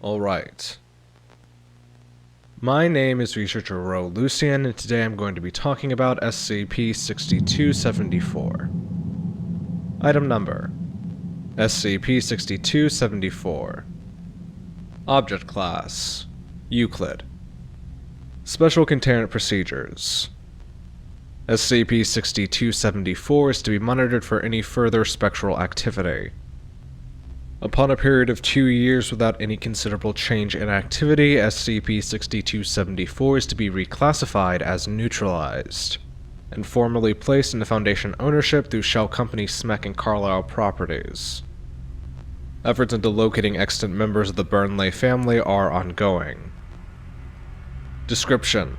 Alright. My name is researcher Rowe Lucian, and today I'm going to be talking about SCP-6274. Item number: SCP-6274. Object Class: Euclid. Special Containment Procedures: SCP-6274 is to be monitored for any further spectral activity. Upon a period of 2 years without any considerable change in activity, SCP-6274 is to be reclassified as neutralized, and formally placed into Foundation ownership through shell company SMEC and Carlisle Properties. Efforts into locating extant members of the Burnley family are ongoing. Description: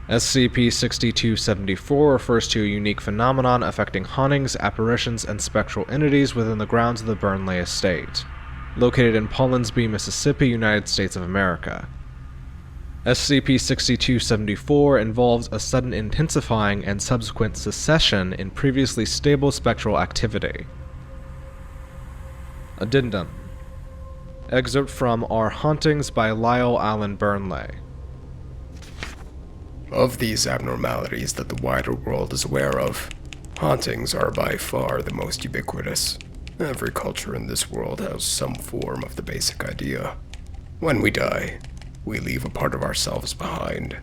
SCP-6274 refers to a unique phenomenon affecting hauntings, apparitions, and spectral entities within the grounds of the Burnley estate, located in Paulensby, Mississippi, United States of America. SCP-6274 involves a sudden intensifying and subsequent cessation in previously stable spectral activity. Addendum: Excerpt from Our Hauntings by Lyle Allen Burnley. Of these abnormalities that the wider world is aware of, hauntings are by far the most ubiquitous. Every culture in this world has some form of the basic idea. When we die, we leave a part of ourselves behind.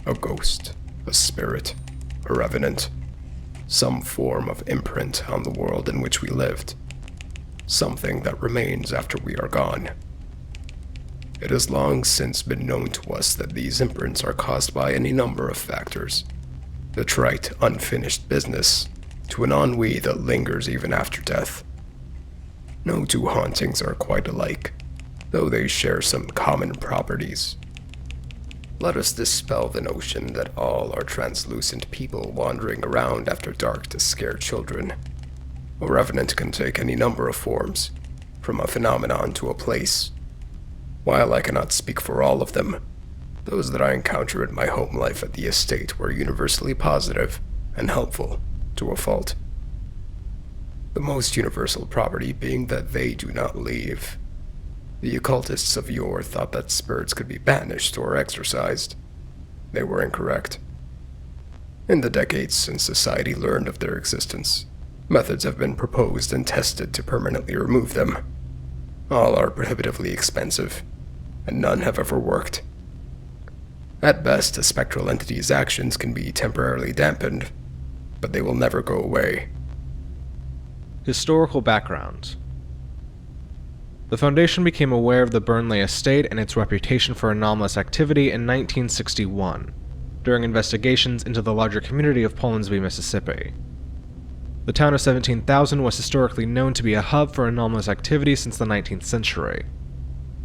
A ghost, a spirit, a revenant. Some form of imprint on the world in which we lived. Something that remains after we are gone. It has long since been known to us that these imprints are caused by any number of factors. The trite, unfinished business, to an ennui that lingers even after death. No two hauntings are quite alike, though they share some common properties. Let us dispel the notion that all are translucent people wandering around after dark to scare children. A revenant can take any number of forms, from a phenomenon to a place. While I cannot speak for all of them, those that I encounter in my home life at the estate were universally positive and helpful to a fault. The most universal property being that they do not leave. The occultists of yore thought that spirits could be banished or exorcised. They were incorrect. In the decades since society learned of their existence, methods have been proposed and tested to permanently remove them. All are prohibitively expensive, and none have ever worked. At best, a spectral entity's actions can be temporarily dampened, but they will never go away. Historical background: The Foundation became aware of the Burnley estate and its reputation for anomalous activity in 1961, during investigations into the larger community of Paulensby, Mississippi. The town of 17,000 was historically known to be a hub for anomalous activity since the 19th century,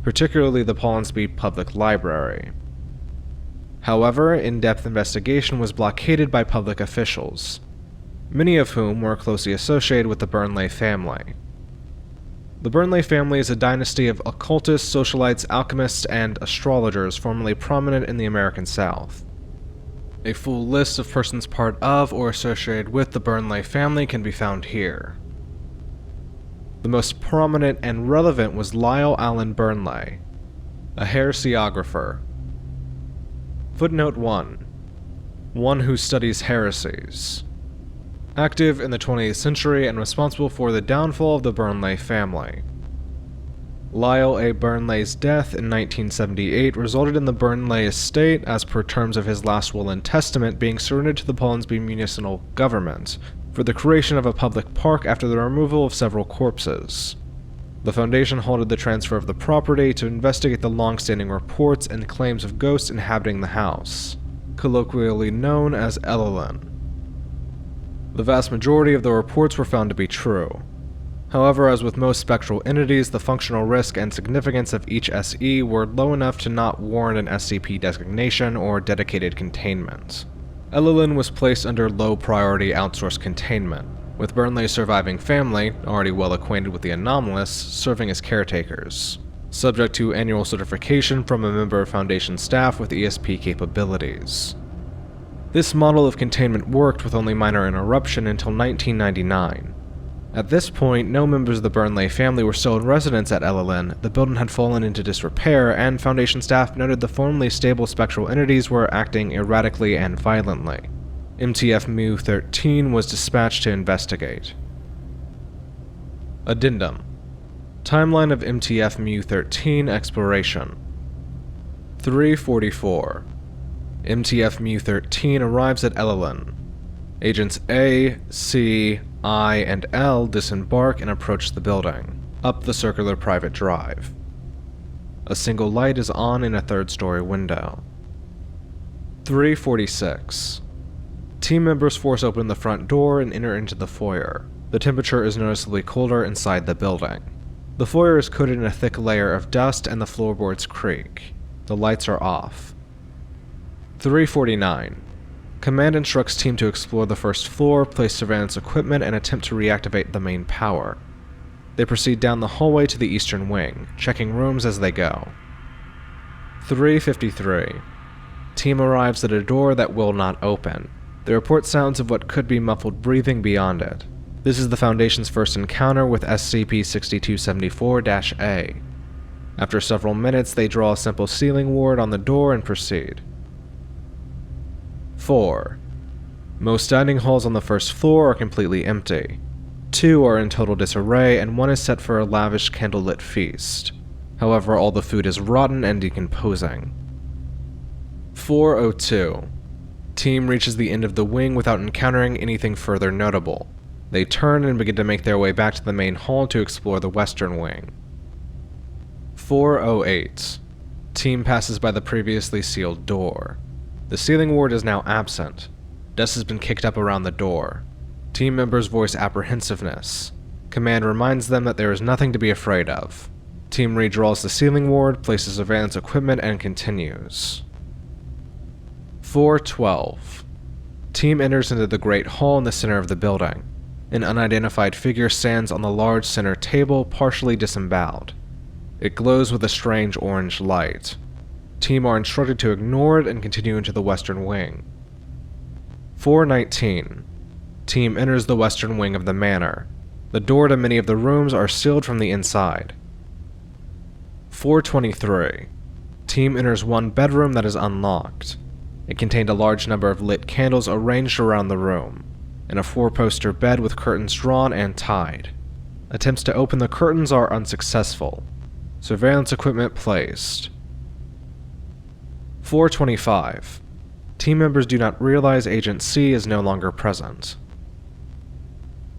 particularly the Paulensby Public Library. However, in-depth investigation was blockaded by public officials, many of whom were closely associated with the Burnley family. The Burnley family is a dynasty of occultists, socialites, alchemists, and astrologers formerly prominent in the American South. A full list of persons part of or associated with the Burnley family can be found here. The most prominent and relevant was Lyle Allen Burnley, a heresiographer. Footnote 1. One who studies heresies. Active in the 20th century and responsible for the downfall of the Burnley family. Lyle A. Burnley's death in 1978 resulted in the Burnley estate, as per terms of his last will and testament, being surrendered to the Paulensby municipal government for the creation of a public park after the removal of several corpses. The Foundation halted the transfer of the property to investigate the long-standing reports and claims of ghosts inhabiting the house, colloquially known as Elilin. The vast majority of the reports were found to be true. However, as with most spectral entities, the functional risk and significance of each SE were low enough to not warrant an SCP designation or dedicated containment. Elilin was placed under low-priority outsourced containment, with Burnley's surviving family, already well acquainted with the anomalous, serving as caretakers, subject to annual certification from a member of Foundation staff with ESP capabilities. This model of containment worked with only minor interruption until 1999. At this point, no members of the Burnley family were still in residence at LLN, the building had fallen into disrepair, and Foundation staff noted the formerly stable spectral entities were acting erratically and violently. MTF Mu-13 was dispatched to investigate. Addendum. Timeline of MTF Mu-13 exploration. 344. MTF Mu-13 arrives at LLN. Agents A, C, I, and L disembark and approach the building, up the circular private drive. A single light is on in a third-story window. 346. Team members force open the front door and enter into the foyer. The temperature is noticeably colder inside the building. The foyer is coated in a thick layer of dust and the floorboards creak. The lights are off. 349. Command instructs team to explore the first floor, place surveillance equipment, and attempt to reactivate the main power. They proceed down the hallway to the eastern wing, checking rooms as they go. 353. Team arrives at a door that will not open. They report sounds of what could be muffled breathing beyond it. This is the Foundation's first encounter with SCP-6274-A. After several minutes, they draw a simple sealing ward on the door and proceed. 4. Most dining halls on the first floor are completely empty. 2 are in total disarray, and 1 is set for a lavish candlelit feast. However, all the food is rotten and decomposing. 402. Team reaches the end of the wing without encountering anything further notable. They turn and begin to make their way back to the main hall to explore the western wing. 408. Team passes by the previously sealed door. The sealing ward is now absent. Dust has been kicked up around the door. Team members voice apprehensiveness. Command reminds them that there is nothing to be afraid of. Team redraws the sealing ward, places surveillance equipment, and continues. 412. Team enters into the Great Hall in the center of the building. An unidentified figure stands on the large center table, partially disemboweled. It glows with a strange orange light. Team are instructed to ignore it and continue into the western wing. 419. Team enters the western wing of the manor. The door to many of the rooms are sealed from the inside. 423. Team enters one bedroom that is unlocked. It contained a large number of lit candles arranged around the room, and a 4-poster bed with curtains drawn and tied. Attempts to open the curtains are unsuccessful. Surveillance equipment placed. 425. Team members do not realize Agent C is no longer present.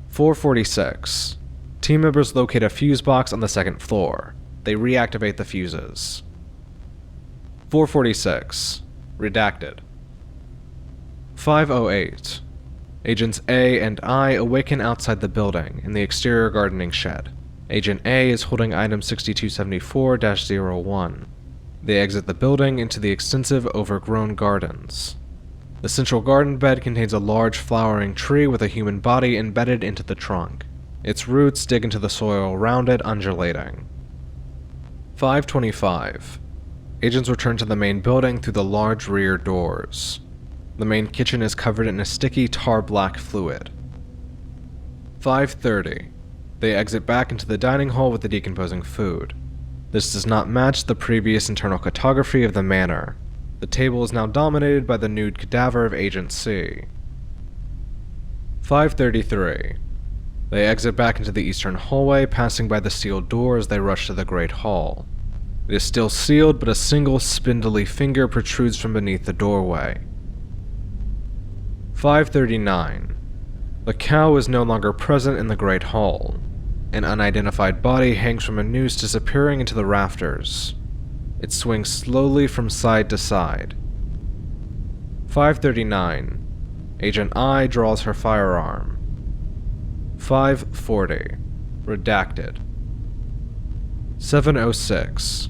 446. Team members locate a fuse box on the second floor. They reactivate the fuses. 446. Redacted. 508. Agents A and I awaken outside the building, in the exterior gardening shed. Agent A is holding item 6274-01. They exit the building into the extensive, overgrown gardens. The central garden bed contains a large flowering tree with a human body embedded into the trunk. Its roots dig into the soil around it, undulating. 525. Agents return to the main building through the large rear doors. The main kitchen is covered in a sticky tar-black fluid. 530. They exit back into the dining hall with the decomposing food. This does not match the previous internal cartography of the manor. The table is now dominated by the nude cadaver of Agent C. 533. They exit back into the eastern hallway, passing by the sealed door as they rush to the Great Hall. It is still sealed, but a single spindly finger protrudes from beneath the doorway. 539. The cow is no longer present in the Great Hall. An unidentified body hangs from a noose disappearing into the rafters. It swings slowly from side to side. 539. Agent I draws her firearm. 540. Redacted. 706.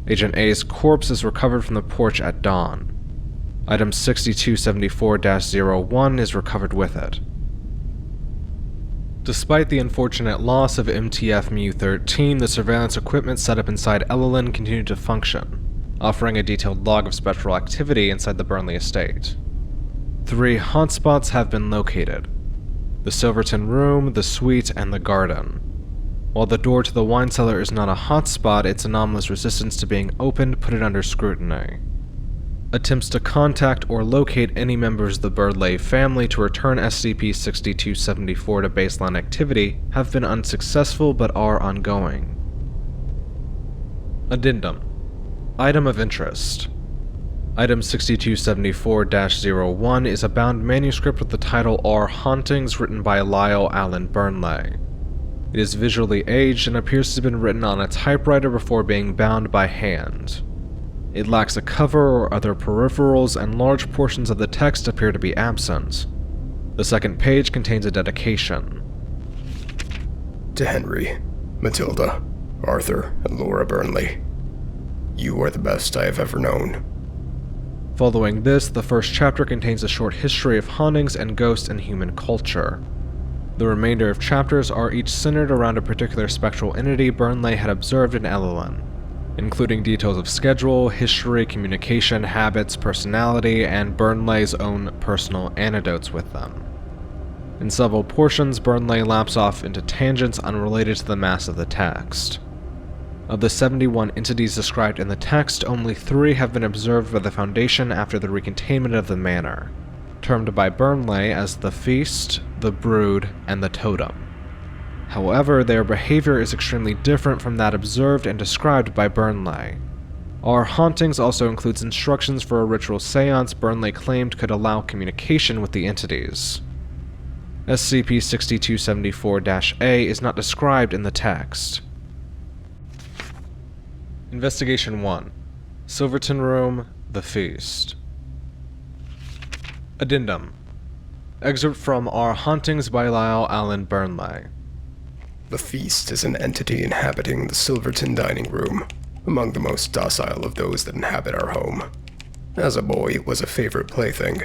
Agent A's corpse is recovered from the porch at dawn. Item 6274-01 is recovered with it. Despite the unfortunate loss of MTF Mu-13, the surveillance equipment set up inside LLN continued to function, offering a detailed log of spectral activity inside the Burnley estate. 3 hotspots have been located. the Silverton Room, the Suite, and the Garden. While the door to the wine cellar is not a hotspot, its anomalous resistance to being opened put it under scrutiny. Attempts to contact or locate any members of the Burnley family to return SCP-6274 to baseline activity have been unsuccessful but are ongoing. Addendum. Item of interest. Item 6274-01 is a bound manuscript with the title Our Hauntings, written by Lyle Allen Burnley. It is visually aged and appears to have been written on a typewriter before being bound by hand. It lacks a cover or other peripherals, and large portions of the text appear to be absent. The second page contains a dedication. To Henry, Matilda, Arthur, and Laura Burnley. You are the best I have ever known. Following this, the first chapter contains a short history of hauntings and ghosts in human culture. The remainder of chapters are each centered around a particular spectral entity Burnley had observed in Elilin, including details of schedule, history, communication, habits, personality, and Burnley's own personal anecdotes with them. In several portions, Burnley laps off into tangents unrelated to the mass of the text. Of the 71 entities described in the text, only 3 have been observed by the Foundation after the recontainment of the manor, termed by Burnley as the Feast, the Brood, and the Totem. However, their behavior is extremely different from that observed and described by Burnley. Our Hauntings also includes instructions for a ritual seance Burnley claimed could allow communication with the entities. SCP-6274-A is not described in the text. Investigation 1. Silverton Room, The Feast. Addendum. Excerpt from Our Hauntings by Lyle Allen Burnley. The Feast is an entity inhabiting the Silverton dining room, among the most docile of those that inhabit our home. As a boy, it was a favorite plaything.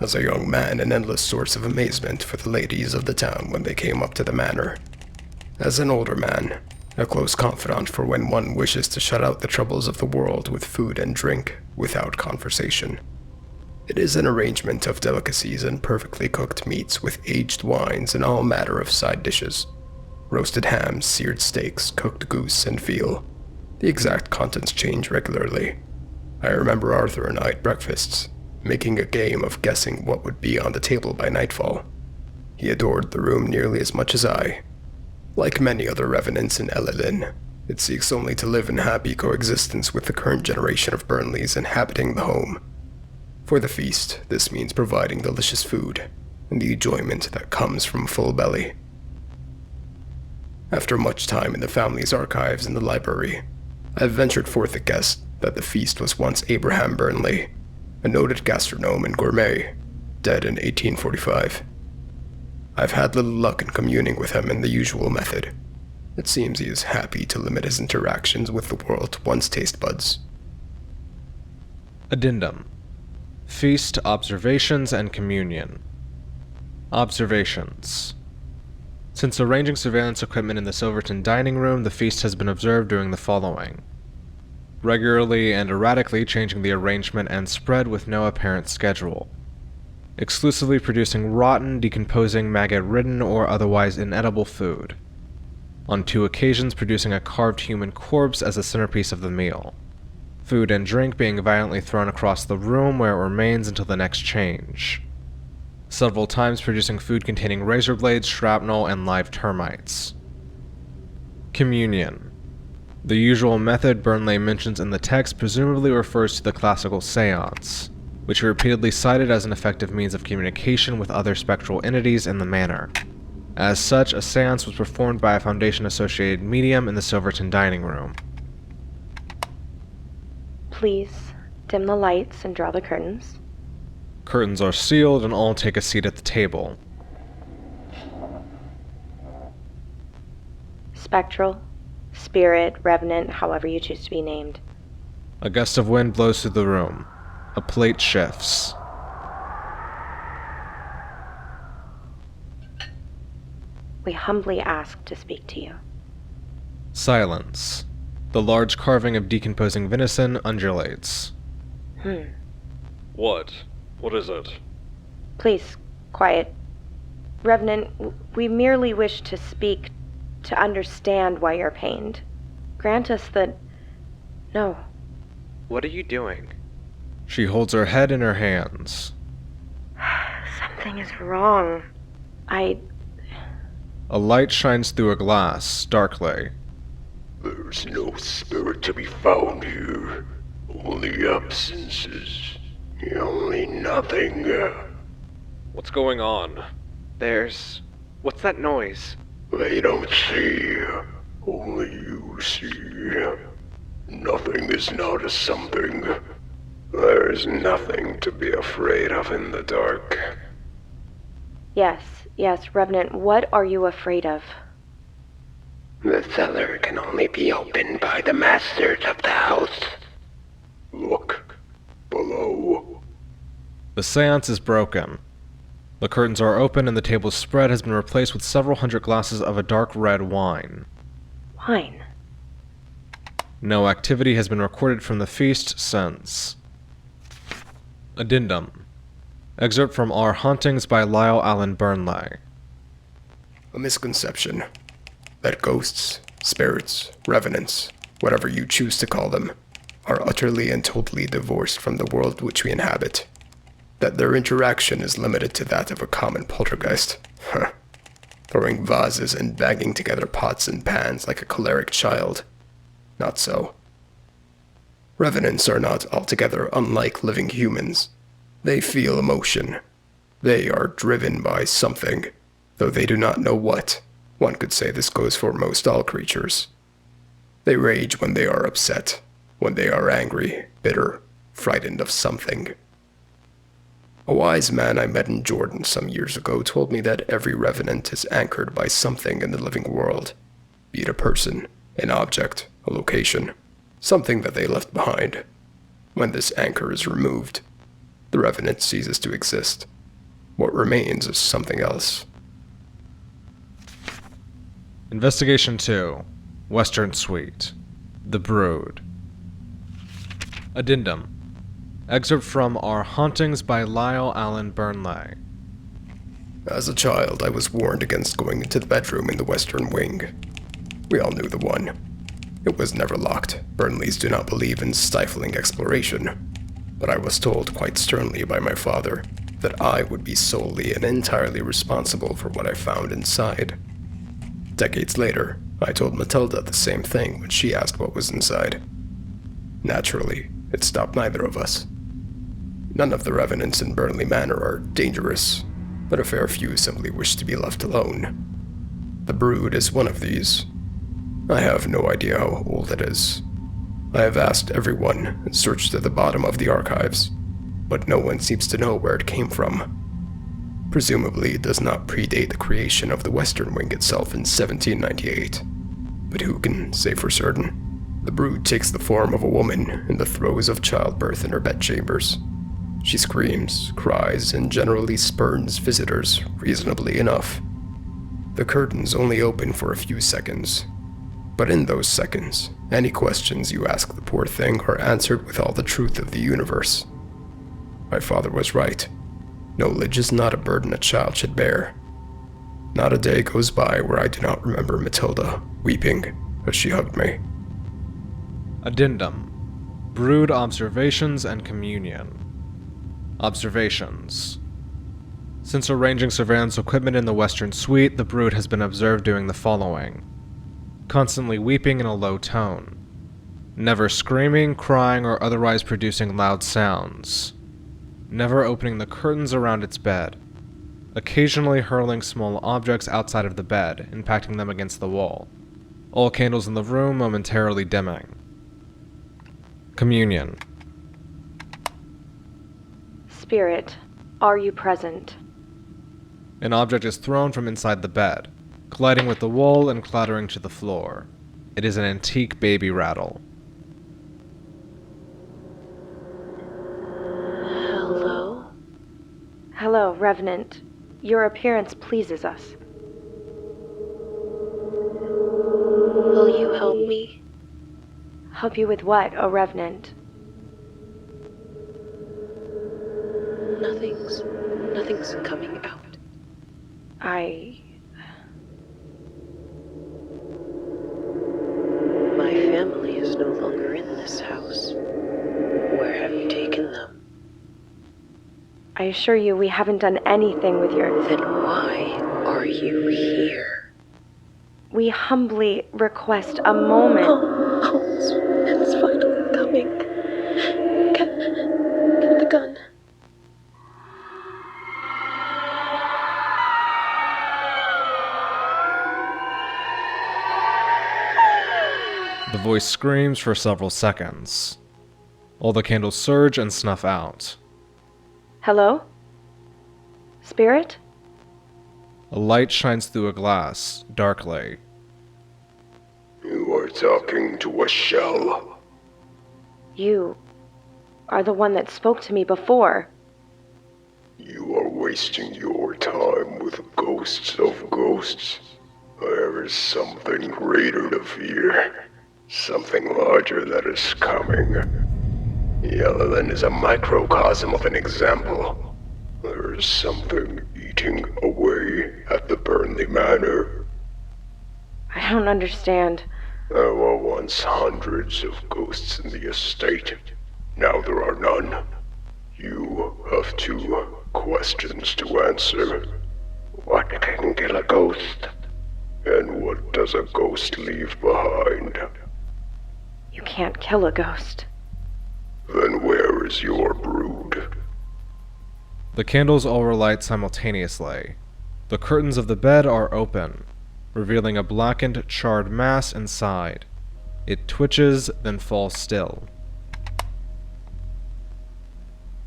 As a young man, an endless source of amazement for the ladies of the town when they came up to the manor. As an older man, a close confidant for when one wishes to shut out the troubles of the world with food and drink, without conversation. It is an arrangement of delicacies and perfectly cooked meats with aged wines and all manner of side dishes. Roasted hams, seared steaks, cooked goose, and veal. The exact contents change regularly. I remember Arthur and I at breakfasts, making a game of guessing what would be on the table by nightfall. He adored the room nearly as much as I. Like many other revenants in Elilin, it seeks only to live in happy coexistence with the current generation of Burnleys inhabiting the home. For the Feast, this means providing delicious food, and the enjoyment that comes from a full belly. After much time in the family's archives in the library, I have ventured forth a guess that the Feast was once Abraham Burnley, a noted gastronome and gourmet, dead in 1845. I've had little luck in communing with him in the usual method. It seems he is happy to limit his interactions with the world to one's taste buds. Addendum. Feast, Observations, and Communion. Observations. Since arranging surveillance equipment in the Silverton dining room, the Feast has been observed doing the following. Regularly and erratically changing the arrangement and spread with no apparent schedule. Exclusively producing rotten, decomposing, maggot-ridden, or otherwise inedible food. On 2 occasions producing a carved human corpse as a centerpiece of the meal. Food and drink being violently thrown across the room where it remains until the next change. Several times producing food containing razor blades, shrapnel, and live termites. Communion. The usual method Burnley mentions in the text presumably refers to the classical seance, which he repeatedly cited as an effective means of communication with other spectral entities in the manor. As such, a seance was performed by a Foundation-associated medium in the Silverton dining room. Please dim the lights and draw the curtains. Curtains are sealed and all take a seat at the table. Spectral, spirit, revenant, however you choose to be named. A gust of wind blows through the room. A plate shifts. We humbly ask to speak to you. Silence. The large carving of decomposing venison undulates. What? What is it? Please, quiet. Revenant, we merely wish to speak to understand why you're pained. Grant us the... No. What are you doing? She holds her head in her hands. Something is wrong. A light shines through a glass, darkly. There's no spirit to be found here. Only absences. Only nothing. What's going on? What's that noise? They don't see. Only you see. Nothing is not a something. There's nothing to be afraid of in the dark. Yes, Revenant, what are you afraid of? The cellar can only be opened by the masters of the house. Look. Below. The seance is broken. The curtains are open and the table's spread has been replaced with several hundred glasses of a dark red wine. Wine? No activity has been recorded from the feast since. Addendum. Excerpt from Our Hauntings by Lyle Allen Burnley. A misconception that ghosts, spirits, revenants, whatever you choose to call them, are utterly and totally divorced from the world which we inhabit. That their interaction is limited to that of a common poltergeist. Throwing vases and banging together pots and pans like a choleric child. Not so. Revenants are not altogether unlike living humans. They feel emotion. They are driven by something, though they do not know what. One could say this goes for most all creatures. They rage when they are upset, when they are angry, bitter, frightened of something. A wise man I met in Jordan some years ago told me that every revenant is anchored by something in the living world, be it a person, an object, a location, something that they left behind. When this anchor is removed, the revenant ceases to exist. What remains is something else. Investigation 2. Western Suite. The Brood. Addendum. Excerpt from Our Hauntings by Lyle Allen Burnley. As a child, I was warned against going into the bedroom in the western wing. We all knew the one. It was never locked. Burnleys do not believe in stifling exploration. But I was told quite sternly by my father that I would be solely and entirely responsible for what I found inside. Decades later, I told Matilda the same thing when she asked what was inside. Naturally, it stopped neither of us. None of the revenants in Burnley Manor are dangerous, but a fair few simply wish to be left alone. The Brood is one of these. I have no idea how old it is. I have asked everyone and searched at the bottom of the archives, but no one seems to know where it came from. Presumably it does not predate the creation of the Western Wing itself in 1798, but who can say for certain? The Brood takes the form of a woman in the throes of childbirth in her bedchambers. She screams, cries, and generally spurns visitors, reasonably enough. The curtains only open for a few seconds, but in those seconds, any questions you ask the poor thing are answered with all the truth of the universe. My father was right. Knowledge is not a burden a child should bear. Not a day goes by where I do not remember Matilda weeping as she hugged me. Addendum. Brood Observations and Communion. Observations. Since arranging surveillance equipment in the Western Suite, the Brood has been observed doing the following. Constantly weeping in a low tone. Never screaming, crying, or otherwise producing loud sounds. Never opening the curtains around its bed. Occasionally hurling small objects outside of the bed, impacting them against the wall. All candles in the room momentarily dimming. Communion. Spirit, are you present? An object is thrown from inside the bed, colliding with the wall and clattering to the floor. It is an antique baby rattle. Hello? Hello, Revenant. Your appearance pleases us. Will you help me? Help you with what, O Revenant? Nothing's coming out. My family is no longer in this house. Where have you taken them? I assure you we haven't done anything with your... Then why are you here? We humbly request a moment. Oh, it's finally coming. Get the gun. The voice screams for several seconds. All the candles surge and snuff out. Hello? Spirit? A light shines through a glass, darkly. You are talking to a shell. You are the one that spoke to me before. You are wasting your time with ghosts of ghosts. There is something greater to fear. Something larger that is coming. Yellowland is a microcosm of an example. There is something eating away at the Burnley manor. I don't understand. There were once hundreds of ghosts in the estate. Now there are none. You have 2 questions to answer. What can kill a ghost? And what does a ghost leave behind? You can't kill a ghost. Then where is your brood? The candles all relight simultaneously. The curtains of the bed are open, revealing a blackened, charred mass inside. It twitches, then falls still.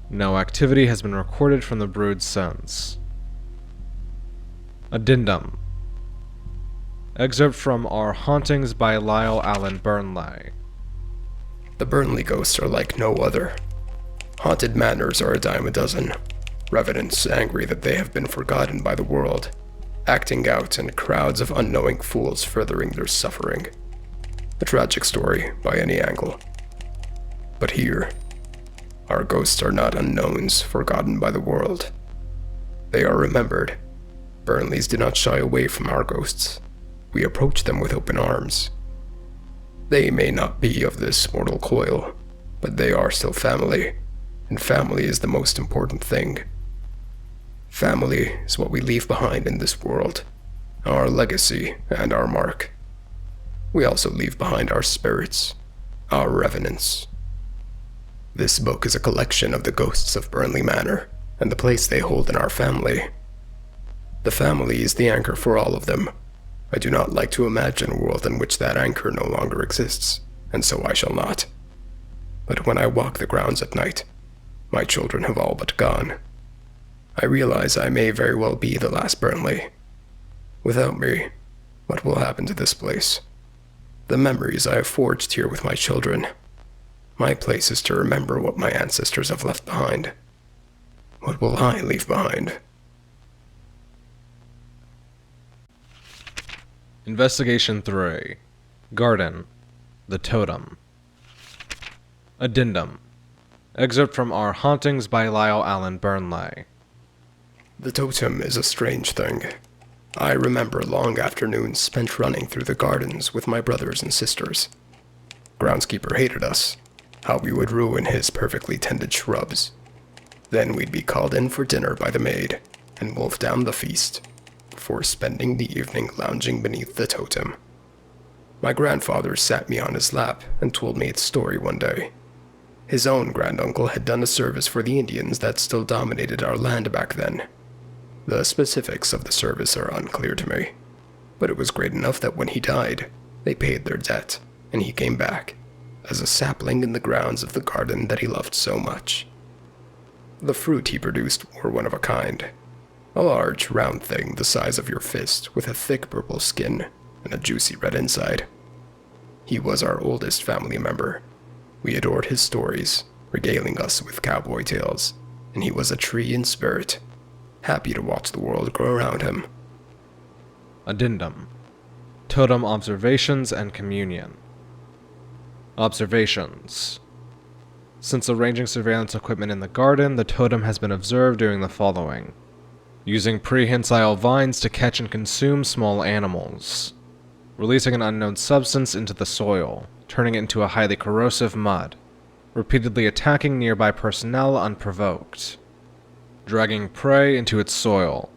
No activity has been recorded from the brood since. Addendum. Excerpt from Our Hauntings by Lyle Burnley. The Burnley ghosts are like no other. Haunted manors are a dime a dozen. Revenants angry that they have been forgotten by the world, acting out in crowds of unknowing fools furthering their suffering. A tragic story by any angle. But here, our ghosts are not unknowns forgotten by the world. They are remembered. Burnleys do not shy away from our ghosts. We approach them with open arms. They may not be of this mortal coil, but they are still family, and family is the most important thing. Family is what we leave behind in this world, our legacy and our mark. We also leave behind our spirits, our revenants. This book is a collection of the ghosts of Burnley Manor, and the place they hold in our family. The family is the anchor for all of them. I do not like to imagine a world in which that anchor no longer exists, and so I shall not. But when I walk the grounds at night, my children have all but gone. I realize I may very well be the last Burnley. Without me, what will happen to this place? The memories I have forged here with my children. My place is to remember what my ancestors have left behind. What will I leave behind? Investigation 3. Garden. The Totem. Addendum. Excerpt from Our Hauntings by Lyle Burnley. The totem is a strange thing. I remember long afternoons spent running through the gardens with my brothers and sisters. Groundskeeper hated us, how we would ruin his perfectly tended shrubs. Then we'd be called in for dinner by the maid, and wolf down the feast, before spending the evening lounging beneath the totem. My grandfather sat me on his lap and told me its story one day. His own granduncle had done a service for the Indians that still dominated our land back then. The specifics of the service are unclear to me, but it was great enough that when he died, they paid their debt, and he came back, as a sapling in the grounds of the garden that he loved so much. The fruit he produced were one of a kind. A large, round thing the size of your fist with a thick purple skin and a juicy red inside. He was our oldest family member. We adored his stories, regaling us with cowboy tales, and he was a tree in spirit, happy to watch the world grow around him. Addendum. Totem Observations and Communion. Observations. Since arranging surveillance equipment in the garden, the totem has been observed doing the following. using prehensile vines to catch and consume small animals, releasing an unknown substance into the soil, turning it into a highly corrosive mud, repeatedly attacking nearby personnel unprovoked, dragging prey into its soil,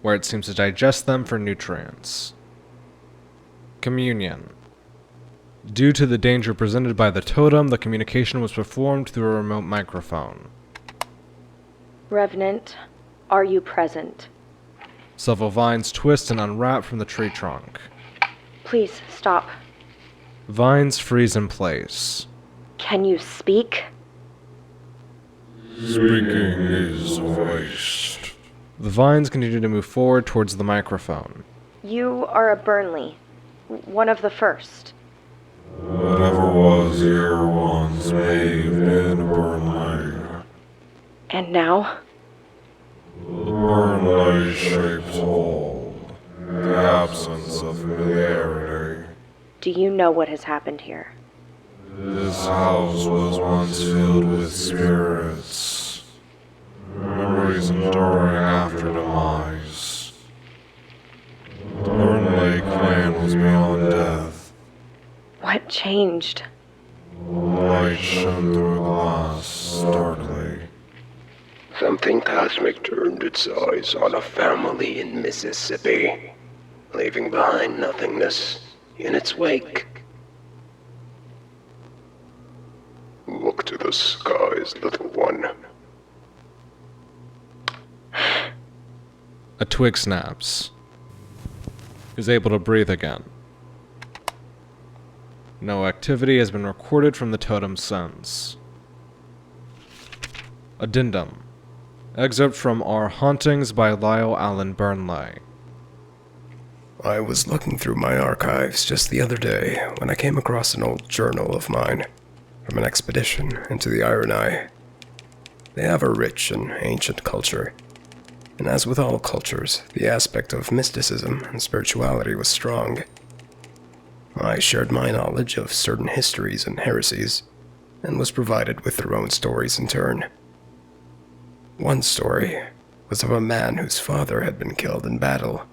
where it seems to digest them for nutrients. Communion. Due to the danger presented by the totem, the communication was performed through a remote microphone. Revenant, are you present? Several vines twist and unwrap from the tree trunk. Please stop. Vines freeze in place. Can you speak? Speaking is waste. The vines continue to move forward towards the microphone. You are a Burnley, one of the first. Whatever was here once may have been Burnley. And now? Burnley shapes hold. The absence of familiarity. Do you know what has happened here? This house was once filled with spirits. Memories enduring after demise. The Burnley clan was beyond death. What changed? Light shone through a glass, darkly. Something cosmic turned its eyes on a family in Mississippi, leaving behind nothingness in its wake. Look to the skies, little one. A twig snaps. Is able to breathe again. No activity has been recorded from the totem since. Addendum. Excerpt from Our Hauntings by Lyle Burnley. I was looking through my archives just the other day when I came across an old journal of mine from an expedition into the Iron Eye. They have a rich and ancient culture, and as with all cultures, the aspect of mysticism and spirituality was strong. I shared my knowledge of certain histories and heresies, and was provided with their own stories in turn. One story was of a man whose father had been killed in battle.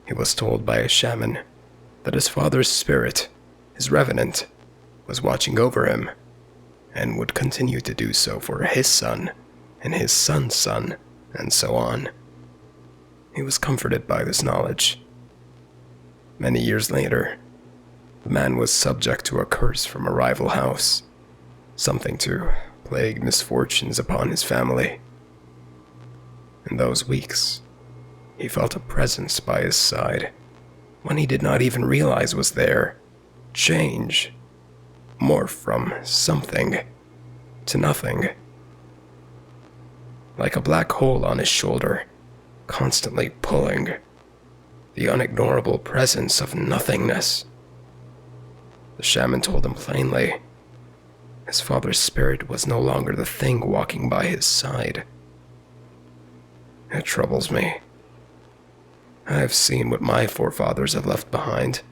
He was told by a shaman that his father's spirit, his revenant, was watching over him, and would continue to do so for his son, and his son's son, and so on. He was comforted by this knowledge. Many years later, the man was subject to a curse from a rival house, something to plague misfortunes upon his family. In those weeks, he felt a presence by his side, one he did not even realize was there, change, morph from something to nothing. Like a black hole on his shoulder, constantly pulling, the unignorable presence of nothingness. The shaman told him plainly, his father's spirit was no longer the thing walking by his side. It troubles me. I have seen what my forefathers have left behind.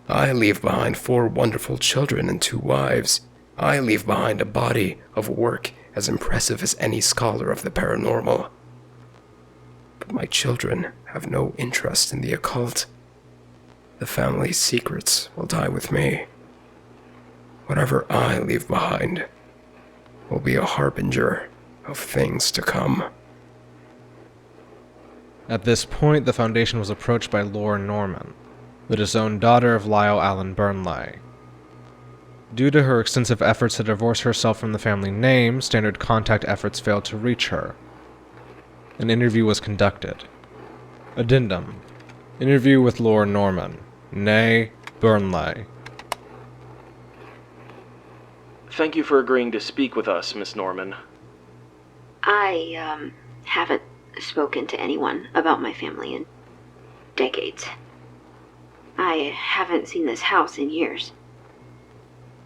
I leave behind 4 wonderful children and 2 wives. I leave behind a body of work as impressive as any scholar of the paranormal. But my children have no interest in the occult. The family's secrets will die with me. Whatever I leave behind will be a harbinger of things to come. At this point, the Foundation was approached by Laura Norman, the disowned daughter of Lyle Burnley. Due to her extensive efforts to divorce herself from the family name, standard contact efforts failed to reach her. An interview was conducted. Addendum. Interview with Laura Norman, née Burnley. Thank you for agreeing to speak with us, Miss Norman. I, haven't spoken to anyone about my family in decades. I haven't seen this house in years.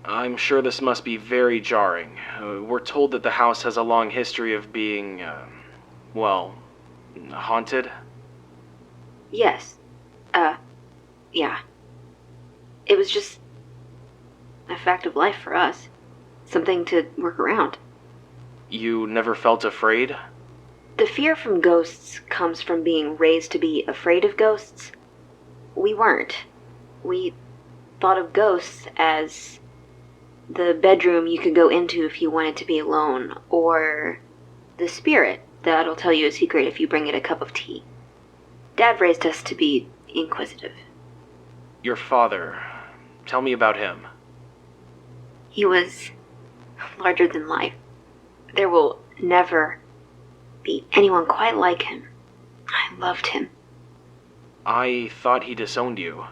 I'm sure this must be very jarring. We're told that the house has a long history of being, haunted. Yes. Yeah. It was just a fact of life for us. Something to work around. You never felt afraid? The fear from ghosts comes from being raised to be afraid of ghosts. We weren't. We thought of ghosts as the bedroom you could go into if you wanted to be alone, or the spirit that'll tell you a secret if you bring it a cup of tea. Dad raised us to be inquisitive. Your father, tell me about him. He was larger than life. There will never be anyone quite like him. I loved him. I thought he disowned you.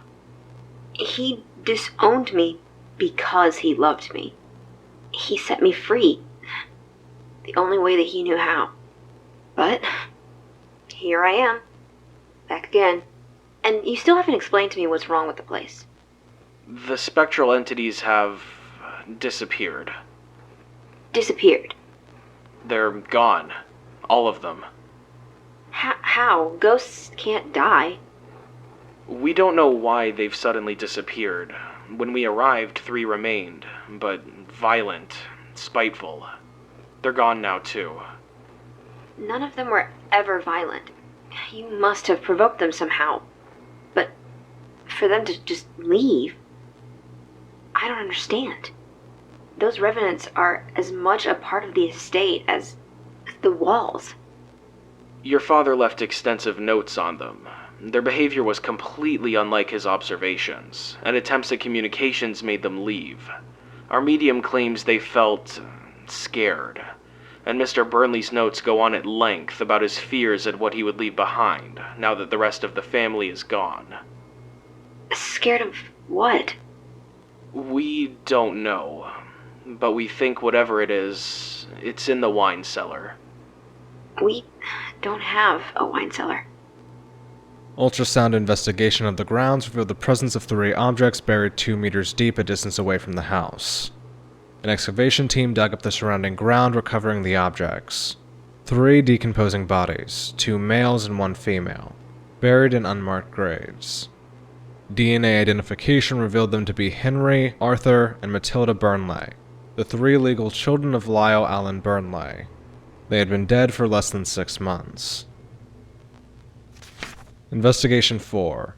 He disowned me because he loved me. He set me free. The only way that he knew how. But here I am. Back again. And you still haven't explained to me what's wrong with the place. The spectral entities have disappeared. Disappeared. They're gone. All of them. How? Ghosts can't die. We don't know why they've suddenly disappeared. When we arrived, 3 remained, but violent, spiteful. They're gone now, too. None of them were ever violent. You must have provoked them somehow. But for them to just leave, I don't understand. Those revenants are as much a part of the estate as the walls. Your father left extensive notes on them. Their behavior was completely unlike his observations, and attempts at communications made them leave. Our medium claims they felt scared, and Mr. Burnley's notes go on at length about his fears at what he would leave behind, now that the rest of the family is gone. Scared of what? We don't know, but we think whatever it is, it's in the wine cellar. We don't have a wine cellar. Ultrasound investigation of the grounds revealed the presence of 3 objects buried 2 meters deep a distance away from the house. An excavation team dug up the surrounding ground, recovering the objects. 3 decomposing bodies, 2 males and 1 female, buried in unmarked graves. DNA identification revealed them to be Henry, Arthur, and Matilda Burnley, the 3 legal children of Lyle Allen Burnley. They had been dead for less than 6 months. Investigation 4.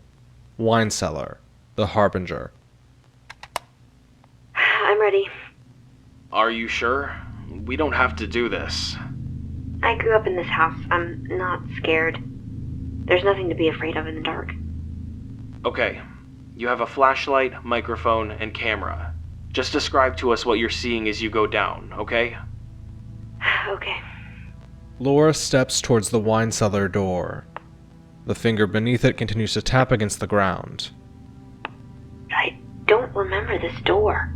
Wine Cellar. The Harbinger. I'm ready. Are you sure? We don't have to do this. I grew up in this house. I'm not scared. There's nothing to be afraid of in the dark. Okay. You have a flashlight, microphone, and camera. Just describe to us what you're seeing as you go down, okay? Okay. Laura steps towards the wine cellar door. The finger beneath it continues to tap against the ground. I don't remember this door.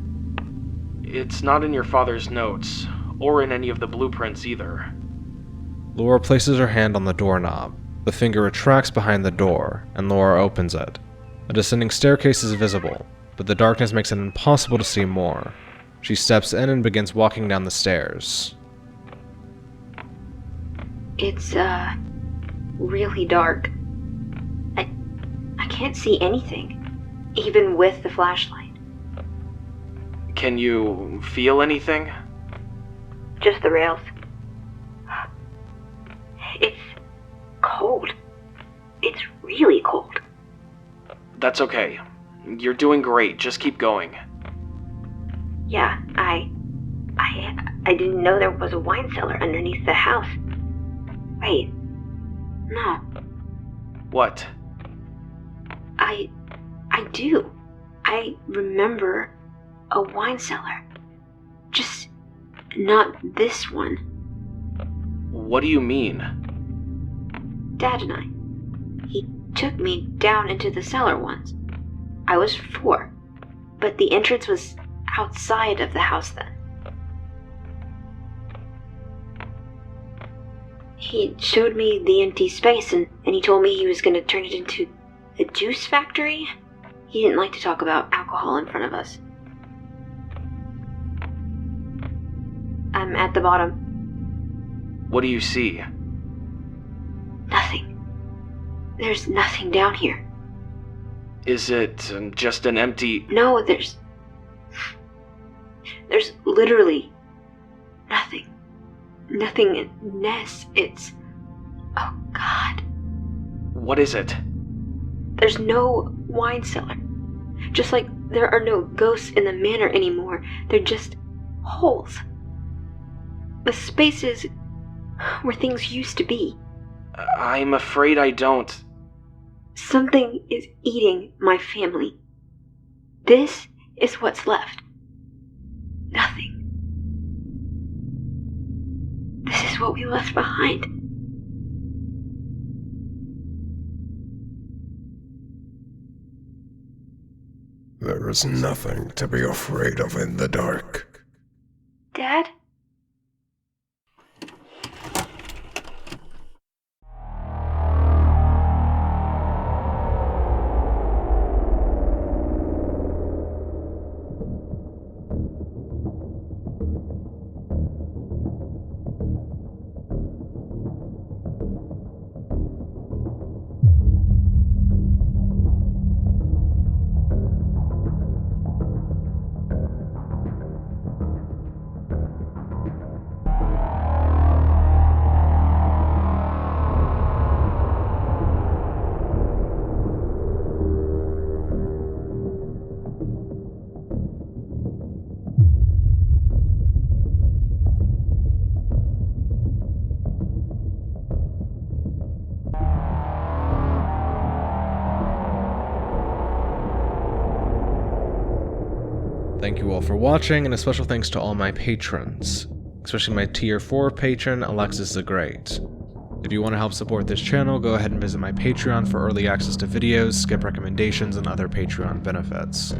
It's not in your father's notes, or in any of the blueprints either. Laura places her hand on the doorknob. The finger retracts behind the door, and Laura opens it. A descending staircase is visible, but the darkness makes it impossible to see more. She steps in and begins walking down the stairs. It's, really dark. I can't see anything, even with the flashlight. Can you feel anything? Just the rails. It's cold. It's really cold. That's okay. You're doing great. Just keep going. Yeah, I didn't know there was a wine cellar underneath the house. Wait. No. What? I do. I remember a wine cellar. Just not this one. What do you mean? Dad and I. He took me down into the cellar once. I was 4, but the entrance was outside of the house then. He showed me the empty space and he told me he was going to turn it into a juice factory. He didn't like to talk about alcohol in front of us. I'm at the bottom. What do you see? Nothing. There's nothing down here. Is it just an empty... No, there's literally nothing. Nothingness. It's Oh, God. What is it? There's no wine cellar. Just like there are no ghosts in the manor anymore. They're just holes. The spaces where things used to be. I'm afraid I don't. Something is eating my family. This is what's left. Nothing. This is what we left behind. There is nothing to be afraid of in the dark. Dad? Thank you all for watching, and a special thanks to all my patrons, especially my tier 4 patron, Alexis the Great. If you want to help support this channel, go ahead and visit my Patreon for early access to videos, skip recommendations, and other Patreon benefits.